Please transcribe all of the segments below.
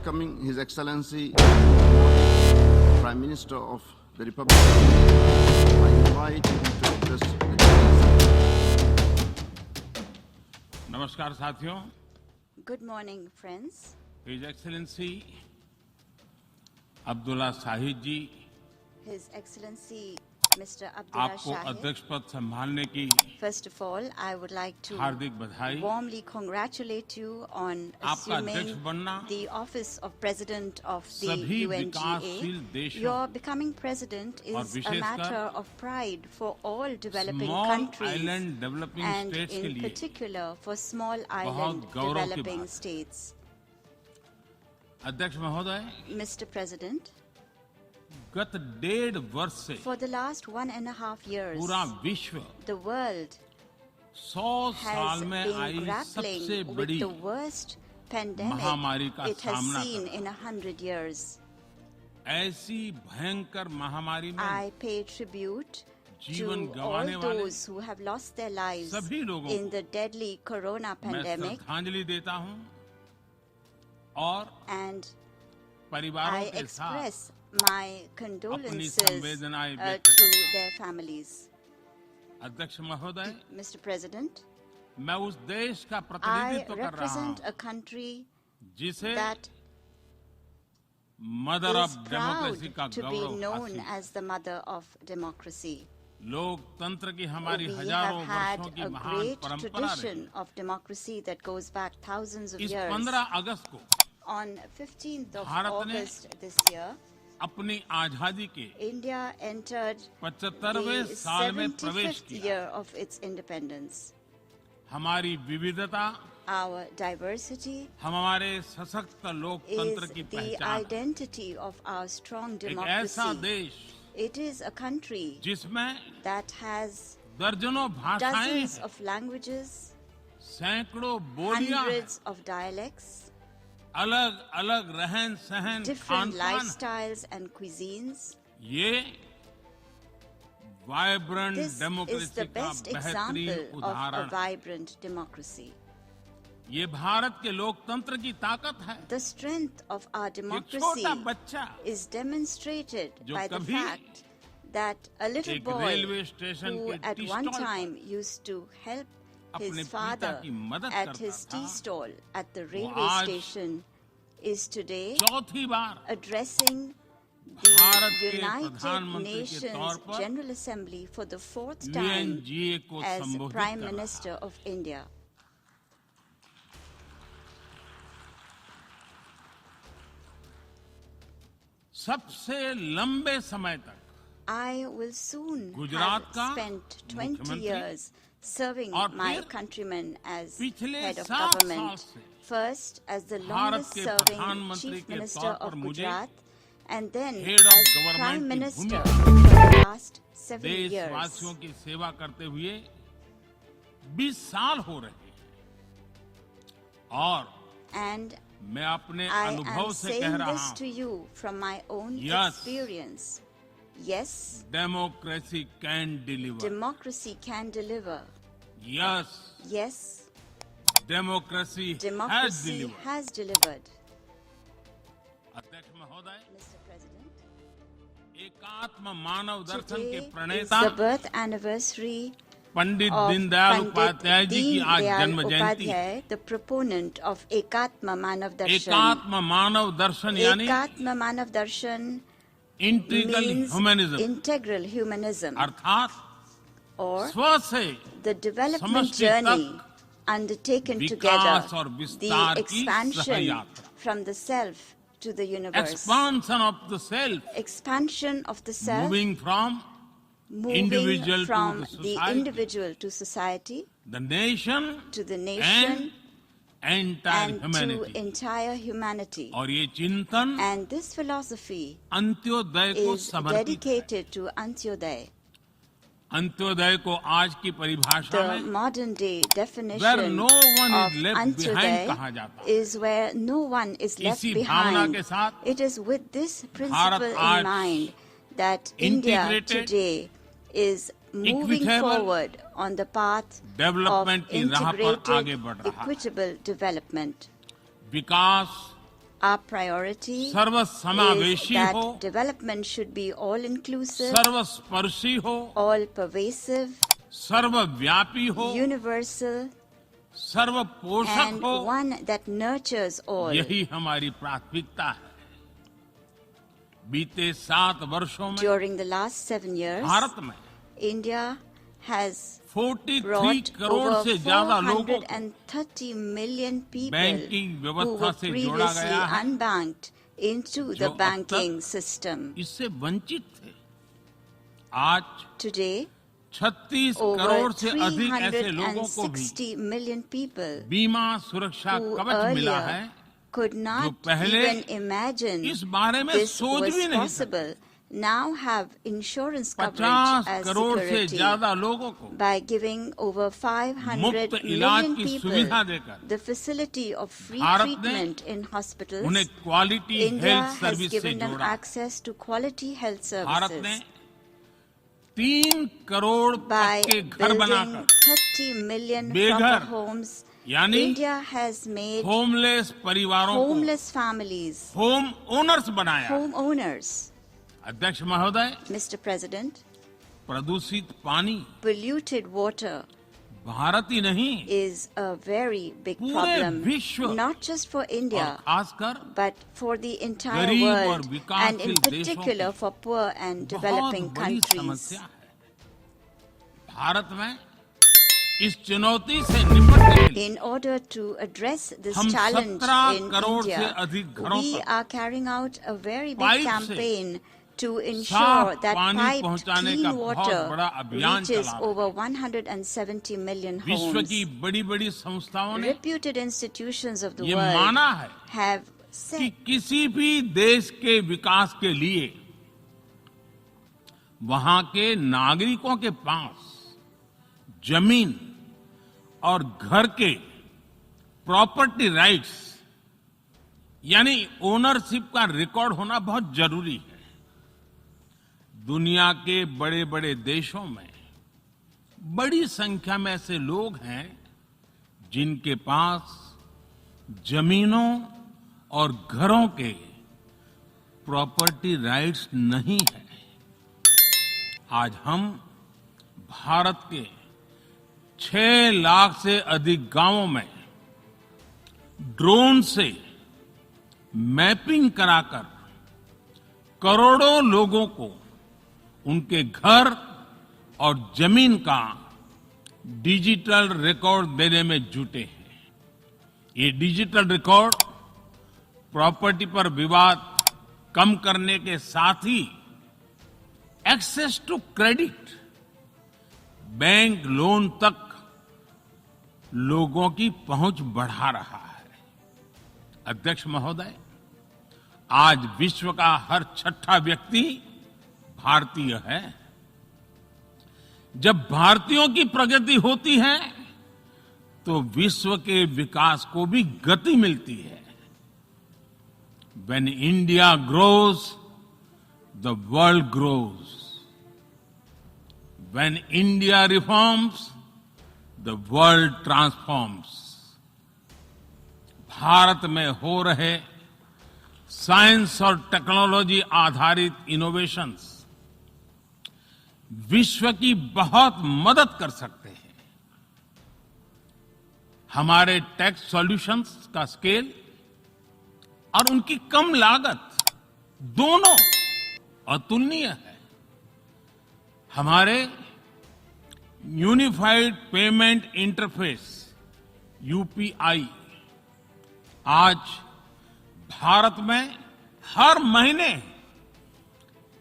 welcoming His Excellency Prime Minister of the Republic of India, I invite him to address the meeting. नमस्कार साथियों, Good morning, friends. His Excellency Abdulla Shahid जी, His Excellency Mr. Abdullah आपको Shahid. अध्यक्ष पद संभालने की First of all, I would like to हार्दिक बधाई। warmly congratulate you on आपका अध्यक्ष assuming बनना the office of President of the सभी विकासशील UNGA. देशों Your becoming president और is a विशेषकर matter of pride for all developing small countries island developing and states के in लिए particular for small island गौरव की developing बात। states. अध्यक्ष महोदय, Mr. President, गत 1.5 वर्ष से for the last 1.5 years, पूरा विश्व the world 100 साल has में been आई grappling सबसे with बड़ी the worst pandemic महामारी का it has सामना seen कर in 100 years. ऐसी भयंकर महामारी में I pay tribute जीवन to all गंवाने वाले those who have lost their lives सभी लोगों in the deadly corona मैं pandemic, श्रद्धांजलि देता हूं और and परिवारों I के साथ express my condolences संवेदनाएं व्यक्त to करता हूं। their families. अध्यक्ष महोदय, Mr. President, मैं उस देश का I प्रतिनिधित्व कर रहा represent हूं a country जिसे that mother is of proud democracy का to be गौरव known हासिल। as the mother of democracy. लोकतंत्र की हमारी We हजारों have had वर्षों की a महान great परंपरा रही। tradition of democracy that goes back thousands of इस years. 15 अगस्त को On 15th of भारत ने August this year, अपनी आजादी के India entered 75वें the साल में प्रवेश 75th किया। year of its independence. हमारी विविधता Our diversity हमारे सशक्त is लोकतंत्र की the पहचान है। identity of our strong एक ऐसा democracy. देश It is a country जिसमें that has दर्जनों भाषाएं dozens हैं, of languages, सैकड़ों बोलियां हैं, hundreds of dialects, अलग अलग रहन सहन different खान पान। lifestyles and cuisines. ये vibrant This is democracy the का best बेहतरीन example of a उदाहरण है। vibrant democracy. ये भारत के लोकतंत्र की ताकत है। The strength of our एक democracy छोटा बच्चा is demonstrated जो by the कभी fact that a little एक boy रेलवे स्टेशन who के at टी one स्टॉल पर time used to help अपने his पिता father की मदद at करता his tea था, stall at the railway आज station is today चौथी बार addressing भारत the के United प्रधानमंत्री के Nations तौर पर General Assembly for the fourth time UNGA को as संबोधित Prime कर रहा है। Minister of India. सबसे लंबे समय तक I will soon Gujarat have का spent 20 मुख्यमंत्री years serving और my फिर countrymen as पिछले head of 7 साल government. से First as the Bharat longest के serving प्रधानमंत्री Chief के Minister तौर पर of मुझे Gujarat and then Head of as Government Prime की Minister भूमिका for the last 7 years. देशवासियों की सेवा करते हुए 20 साल हो रहे हैं और And मैं अपने I अनुभव am से कह saying रहा this to हूं, you from my own Yes. experience. Yes, democracy can deliver. democracy can deliver. Yes, Yes, democracy has democracy deliver. has delivered. अध्यक्ष महोदय, Mr. President, एकात्म मानव दर्शन today के is प्रणेता the birth anniversary Pandit of Deendayal Pandit Upadhyay ji की आज Deen जन्म Dayal जयंती है। Upadhyay, the proponent of Ekatma Manav Darshan. एकात्म मानव दर्शन यानी Ekatma Manav Darshan integral means humanism integral humanism, अर्थात or स्व से the development समष्टि journey तक undertaken विकास together, और the विस्तार की expansion सहयात्रा। from the self to the universe, expansion of the self, expansion of the self, moving from moving individual to from the the society, individual to society, the nation to the nation, and entire and to humanity. entire humanity. और ये चिंतन And this philosophy Antyodaya को is समर्पित है। dedicated to Antyodaya. Antyodaya को आज की परिभाषा The में modern day where definition no one of is left behind कहा Antyodaya जाता है। is where no one is left इसी भावना behind. के साथ It is with this principle आज in mind that India integrated, today is moving equitable forward on the path of development की राह पर आगे बढ़ integrated, रहा है। equitable development. Vikas Our priority is सर्वसमावेशी that हो, development should be all-inclusive, सर्वस्पर्शी हो, all-pervasive, सर्वव्यापी हो, universal, सर्वपोषक and हो। one that nurtures all. यही हमारी प्राथमिकता है। बीते 7 वर्षों में During the last 7 years, Bharat में India has 43 brought crore over से ज्यादा लोगों को 430 million people बैंकिंग who व्यवस्था were से जोड़ा previously गया है, unbanked into जो the अब banking तक system. इससे वंचित थे। आज Today, 36 over करोड़ से अधिक ऐसे लोगों को भी 360 million people बीमा सुरक्षा who कवच मिला earlier है, could not पहले even imagine इस बारे में this सोच was भी नहीं possible, now have insurance coverage 50 as crore से security. ज्यादा लोगों को By giving over 500 मुफ्त इलाज million की people सुविधा देकर the facility of free Bharat ने treatment in hospitals, उन्हें quality India health has service से given them जोड़ा। access to quality health Bharat ने services 3 करोड़ by पक्के घर building बनाकर 30 million बेघर, proper homes. यानी India has made होमलेस परिवारों को homeless families होम ओनर्स बनाया। homeowners. अध्यक्ष महोदय, Mr. President, प्रदूषित पानी polluted water भारत ही नहीं is a very big पूरे problem, विश्व not just for और India, खासकर but for the entire गरीब और world, and in विकासशील देशों particular की for poor and बहुत developing बड़ी countries. समस्या है। भारत में इस चुनौती से निपटने के लिए In order to address this हम challenge 17 in करोड़ से India, अधिक घरों we तक are carrying out a very big pipe से campaign to ensure साफ that पानी piped पहुंचाने का clean बहुत water बड़ा अभियान reaches चला रहे हैं। over 170 million विश्व homes. की बड़ी-बड़ी संस्थाओं ने Reputed institutions of the ये world माना है have कि said किसी भी देश के विकास के लिए वहां के नागरिकों के पास जमीन और घर के प्रॉपर्टी राइट्स यानी ओनरशिप का रिकॉर्ड होना बहुत जरूरी है। दुनिया के बड़े बड़े देशों में बड़ी संख्या में ऐसे लोग हैं जिनके पास जमीनों और घरों के प्रॉपर्टी राइट्स नहीं है। आज हम भारत के 6 लाख से अधिक गांवों में ड्रोन से मैपिंग कराकर करोड़ों लोगों को उनके घर और जमीन का डिजिटल रिकॉर्ड देने में जुटे हैं। ये डिजिटल रिकॉर्ड प्रॉपर्टी पर विवाद कम करने के साथ ही access to credit, bank loan तक लोगों की पहुंच बढ़ा रहा है। अध्यक्ष महोदय, आज विश्व का हर 6ठा व्यक्ति भारतीय है। जब भारतीयों की प्रगति होती है तो विश्व के विकास को भी गति मिलती है। When India grows, the world grows. When India reforms, the world transforms. Bharat में हो रहे साइंस और टेक्नोलॉजी आधारित इनोवेशंस विश्व की बहुत मदद कर सकते हैं। हमारे टेक सॉल्यूशंस का स्केल और उनकी कम लागत दोनों अतुलनीय है। हमारे यूनिफाइड पेमेंट इंटरफेस यूपीआई आज भारत में हर महीने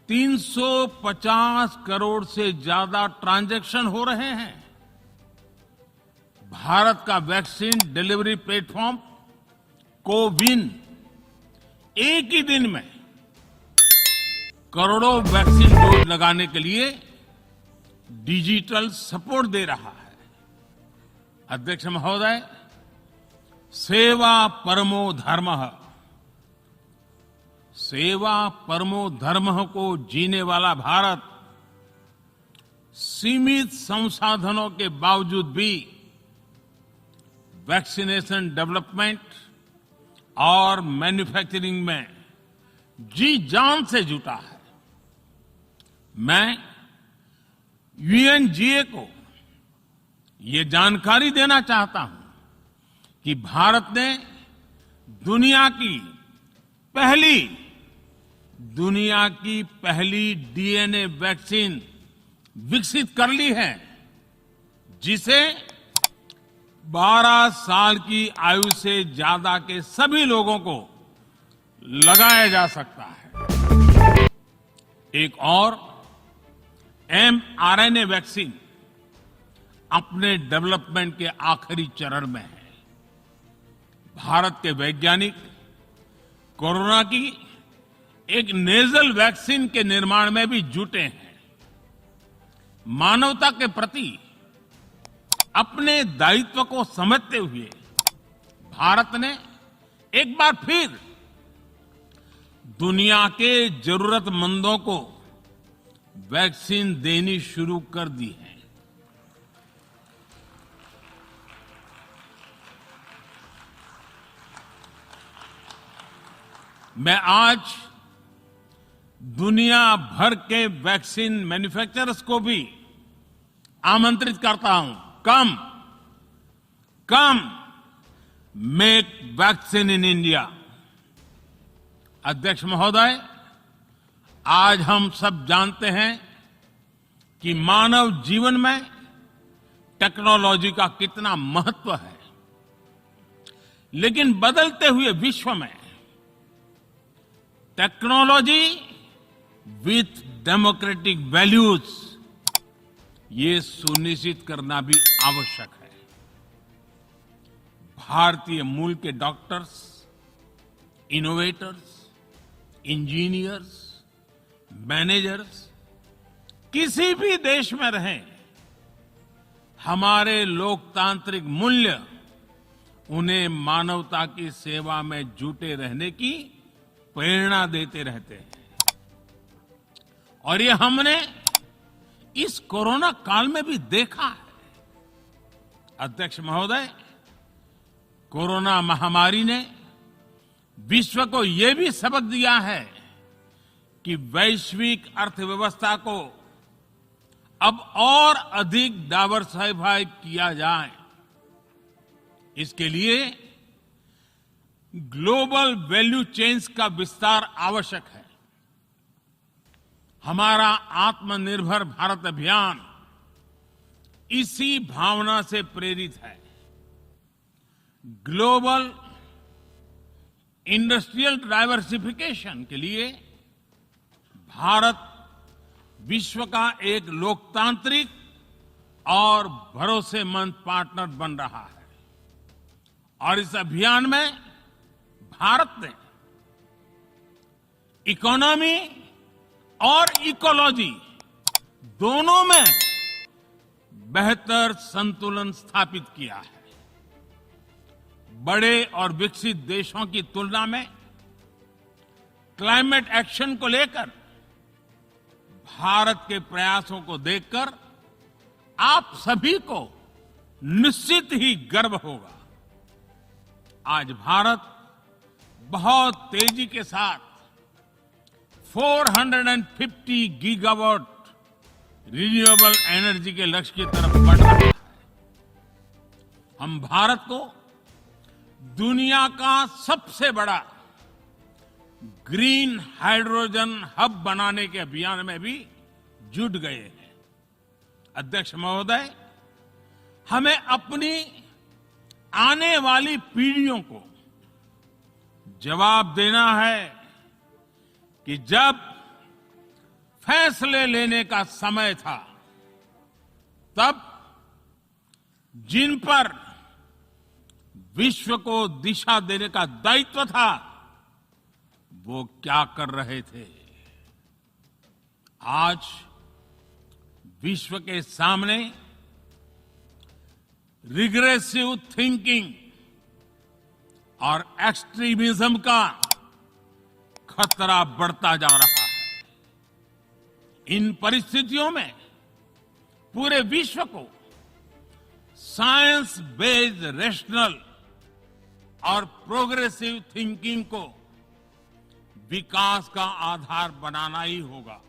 350 करोड़ से ज्यादा ट्रांजैक्शन हो रहे हैं। भारत का वैक्सीन डिलीवरी प्लेटफॉर्म कोविन एक ही दिन में करोड़ों वैक्सीन डोज लगाने के लिए डिजिटल सपोर्ट दे रहा है। अध्यक्ष महोदय, सेवा परमो धर्मः, सेवा परमो धर्मः को जीने वाला भारत सीमित संसाधनों के बावजूद भी वैक्सीनेशन डेवलपमेंट और मैन्युफैक्चरिंग में जी जान से जुटा है। मैं यूएनजीए को ये जानकारी देना चाहता हूं कि भारत ने दुनिया की पहली डीएनए वैक्सीन विकसित कर ली है, जिसे 12 साल की आयु से ज्यादा के सभी लोगों को लगाया जा सकता है। एक और mRNA वैक्सीन अपने डेवलपमेंट के आखिरी चरण में है। भारत के वैज्ञानिक कोरोना की एक नेजल वैक्सीन के निर्माण में भी जुटे हैं। मानवता के प्रति अपने दायित्व को समझते हुए भारत ने एक बार फिर दुनिया के जरूरतमंदों को वैक्सीन देनी शुरू कर दी है। मैं आज दुनिया भर के वैक्सीन मैन्युफैक्चरर्स को भी आमंत्रित करता हूं, कम मेक वैक्सीन इन इंडिया। अध्यक्ष महोदय, आज हम सब जानते हैं कि मानव जीवन में टेक्नोलॉजी का कितना महत्व है, लेकिन बदलते हुए विश्व में टेक्नोलॉजी विथ डेमोक्रेटिक वैल्यूज, ये सुनिश्चित करना भी आवश्यक है। भारतीय मूल के डॉक्टर्स, इनोवेटर्स, इंजीनियर्स, मैनेजर्स किसी भी देश में रहें, हमारे लोकतांत्रिक मूल्य उन्हें मानवता की सेवा में जुटे रहने की प्रेरणा देते रहते हैं। और ये हमने इस कोरोना काल में भी देखा है। अध्यक्ष महोदय, कोरोना महामारी ने विश्व को यह भी सबक दिया है कि वैश्विक अर्थव्यवस्था को अब और अधिक डाइवर्सिफाई किया जाए। इसके लिए ग्लोबल वैल्यू चेन्स का विस्तार आवश्यक है। हमारा आत्मनिर्भर भारत अभियान इसी भावना से प्रेरित है। ग्लोबल इंडस्ट्रियल डाइवर्सिफिकेशन के लिए भारत विश्व का एक लोकतांत्रिक और भरोसेमंद पार्टनर बन रहा है। और इस अभियान में भारत ने इकोनॉमी और इकोलॉजी दोनों में बेहतर संतुलन स्थापित किया है। बड़े और विकसित देशों की तुलना में क्लाइमेट एक्शन को लेकर भारत के प्रयासों को देखकर आप सभी को निश्चित ही गर्व होगा। आज भारत बहुत तेजी के साथ 450 गीगावाट रिन्यूएबल एनर्जी के लक्ष्य की तरफ बढ़ रहा है। हम भारत को दुनिया का सबसे बड़ा ग्रीन हाइड्रोजन हब बनाने के अभियान में भी जुट गए हैं। अध्यक्ष महोदय, हमें अपनी आने वाली पीढ़ियों को जवाब देना है कि जब फैसले लेने का समय था, तब जिन पर विश्व को दिशा देने का दायित्व था, वो क्या कर रहे थे। आज विश्व के सामने रिग्रेसिव थिंकिंग और एक्सट्रीमिज्म का खतरा बढ़ता जा रहा है। इन परिस्थितियों में पूरे विश्व को साइंस बेस्ड रेशनल और प्रोग्रेसिव थिंकिंग को विकास का आधार बनाना ही होगा।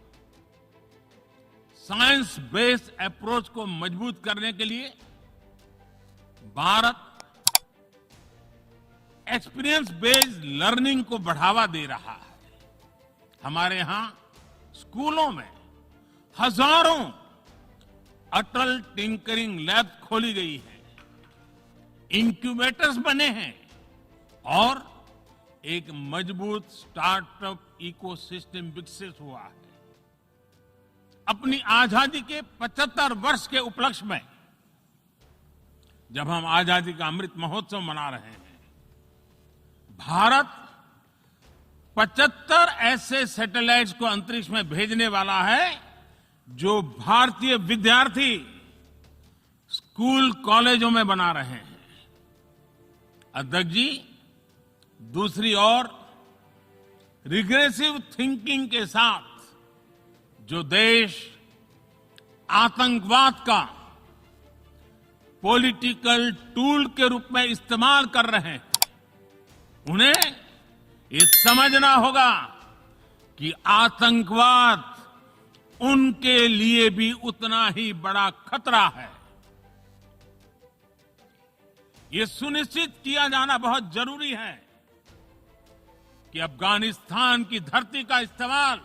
साइंस बेस्ड अप्रोच को मजबूत करने के लिए भारत एक्सपीरियंस बेस्ड लर्निंग को बढ़ावा दे रहा है। हमारे यहां स्कूलों में हजारों अटल टिंकरिंग लैब खोली गई है, इंक्यूबेटर्स बने हैं और एक मजबूत स्टार्टअप इकोसिस्टम विकसित हुआ है। अपनी आजादी के 75 वर्ष के उपलक्ष्य में जब हम आजादी का अमृत महोत्सव मना रहे हैं, भारत 75 ऐसे सैटेलाइट्स को अंतरिक्ष में भेजने वाला है जो भारतीय विद्यार्थी स्कूल कॉलेजों में बना रहे हैं। अध्यक्ष जी, दूसरी ओर रिग्रेसिव थिंकिंग के साथ जो देश आतंकवाद का पॉलिटिकल टूल के रूप में इस्तेमाल कर रहे हैं, उन्हें ये समझना होगा कि आतंकवाद उनके लिए भी उतना ही बड़ा खतरा है। ये सुनिश्चित किया जाना बहुत जरूरी है कि अफगानिस्तान की धरती का इस्तेमाल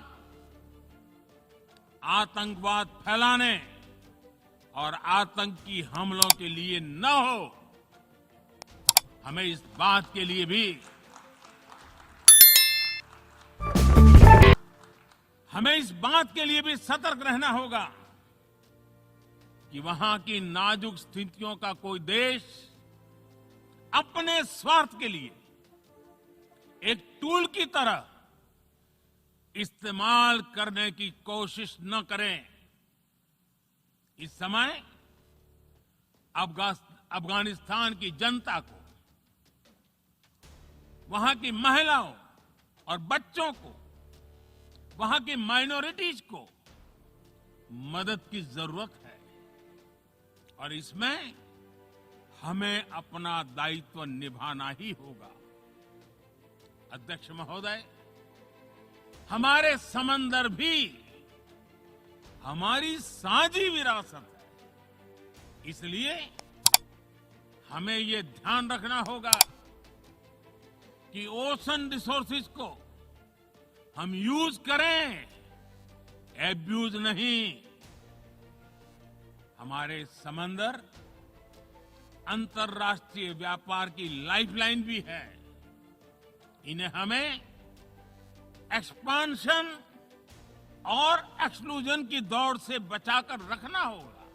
आतंकवाद फैलाने और आतंकी हमलों के लिए न हो। हमें इस बात के लिए भी सतर्क रहना होगा कि वहां की नाजुक स्थितियों का कोई देश अपने स्वार्थ के लिए एक टूल की तरह इस्तेमाल करने की कोशिश न करें। इस समय अफगानिस्तान की जनता को, वहां की महिलाओं और बच्चों को, वहां की माइनॉरिटीज को मदद की जरूरत है और इसमें हमें अपना दायित्व निभाना ही होगा। अध्यक्ष महोदय, हमारे समंदर भी हमारी साझी विरासत है, इसलिए हमें ये ध्यान रखना होगा कि ओशन रिसोर्सेज को हम यूज करें, एब्यूज नहीं। हमारे समंदर अंतर्राष्ट्रीय व्यापार की लाइफलाइन भी है। इन्हें हमें एक्सपांशन और एक्सक्लूजन की दौड़ से बचाकर रखना होगा।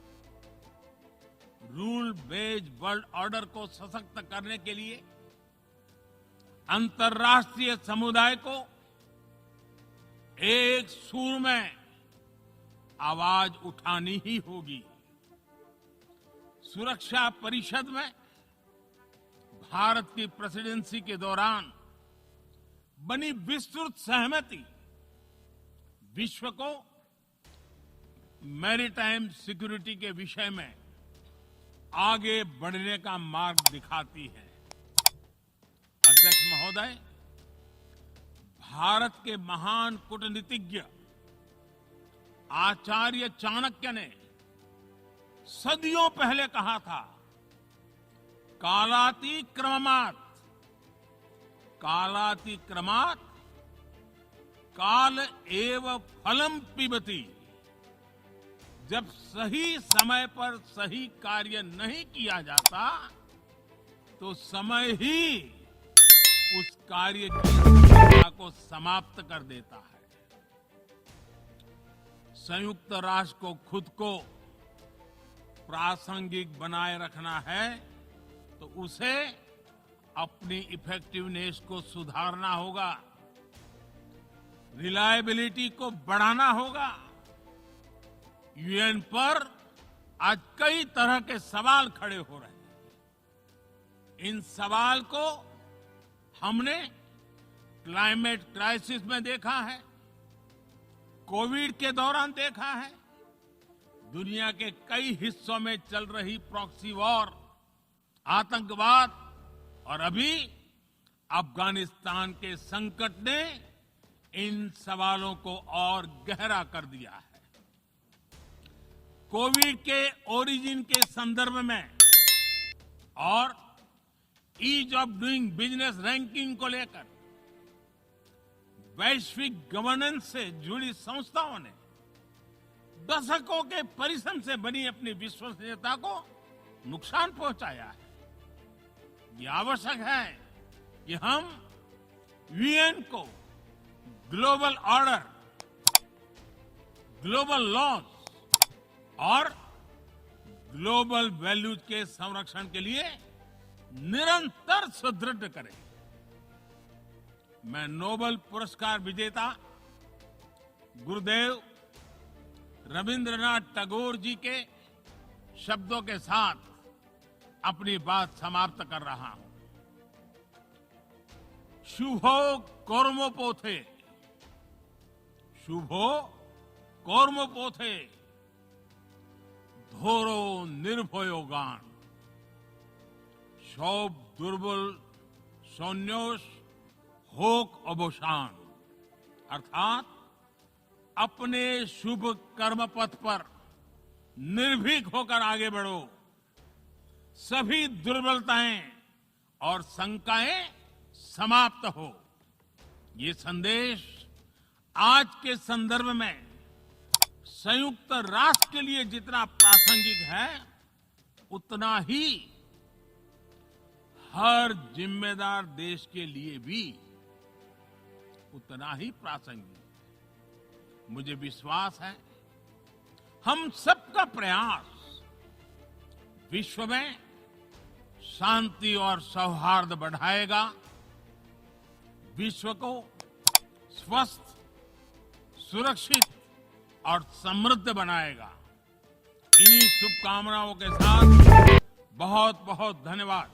रूल बेस्ड वर्ल्ड ऑर्डर को सशक्त करने के लिए अंतर्राष्ट्रीय समुदाय को एक सुर में आवाज उठानी ही होगी। सुरक्षा परिषद में भारत की प्रेसिडेंसी के दौरान बनी विस्तृत सहमति विश्व को मैरीटाइम सिक्योरिटी के विषय में आगे बढ़ने का मार्ग दिखाती है। अध्यक्ष महोदय, भारत के महान कूटनीतिज्ञ आचार्य चाणक्य ने सदियों पहले कहा था, कालातिक्रमात् काल एव फलम पिबति। जब सही समय पर सही कार्य नहीं किया जाता तो समय ही उस कार्य की सफलता को समाप्त कर देता है। संयुक्त राष्ट्र को खुद को प्रासंगिक बनाए रखना है तो उसे अपनी इफेक्टिवनेस को सुधारना होगा, रिलायबिलिटी को बढ़ाना होगा। यूएन पर आज कई तरह के सवाल खड़े हो रहे हैं। इन सवाल को हमने क्लाइमेट क्राइसिस में देखा है, कोविड के दौरान देखा है, दुनिया के कई हिस्सों में चल रही प्रॉक्सी वॉर, आतंकवाद और अभी अफगानिस्तान के संकट ने इन सवालों को और गहरा कर दिया है। कोविड के ओरिजिन के संदर्भ में और ease of doing business ranking को लेकर वैश्विक गवर्नेंस से जुड़ी संस्थाओं ने दशकों के परिश्रम से बनी अपनी विश्वसनीयता को नुकसान पहुंचाया है। ये आवश्यक है कि हम यूएन को ग्लोबल ऑर्डर, ग्लोबल लॉज और ग्लोबल वैल्यूज के संरक्षण के लिए निरंतर सुदृढ़ करें। मैं नोबेल पुरस्कार विजेता गुरुदेव रविंद्रनाथ टैगोर जी के शब्दों के साथ अपनी बात समाप्त कर रहा हूं। शुभो कर्मपोथे, शुभो कर्मपोथे, ধরো নির্ভয় গান, সব দুর্বল সন্ন্যাস হোক অবসান। अर्थात अपने शुभ कर्म पथ पर निर्भीक होकर आगे बढ़ो, सभी दुर्बलताएं और शंकाएं समाप्त हो। ये संदेश आज के संदर्भ में संयुक्त राष्ट्र के लिए जितना प्रासंगिक है, उतना ही हर जिम्मेदार देश के लिए भी उतना ही प्रासंगिक है। मुझे विश्वास है हम सबका प्रयास विश्व में शांति और सौहार्द बढ़ाएगा, विश्व को स्वस्थ, सुरक्षित और समृद्ध बनाएगा। इन्हीं शुभकामनाओं के साथ बहुत बहुत धन्यवाद।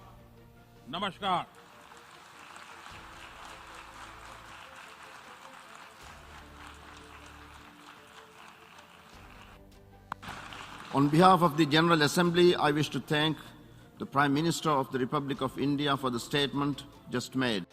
नमस्कार। On behalf of the General Assembly, I wish to thank the Prime Minister of the Republic of India for the statement just made.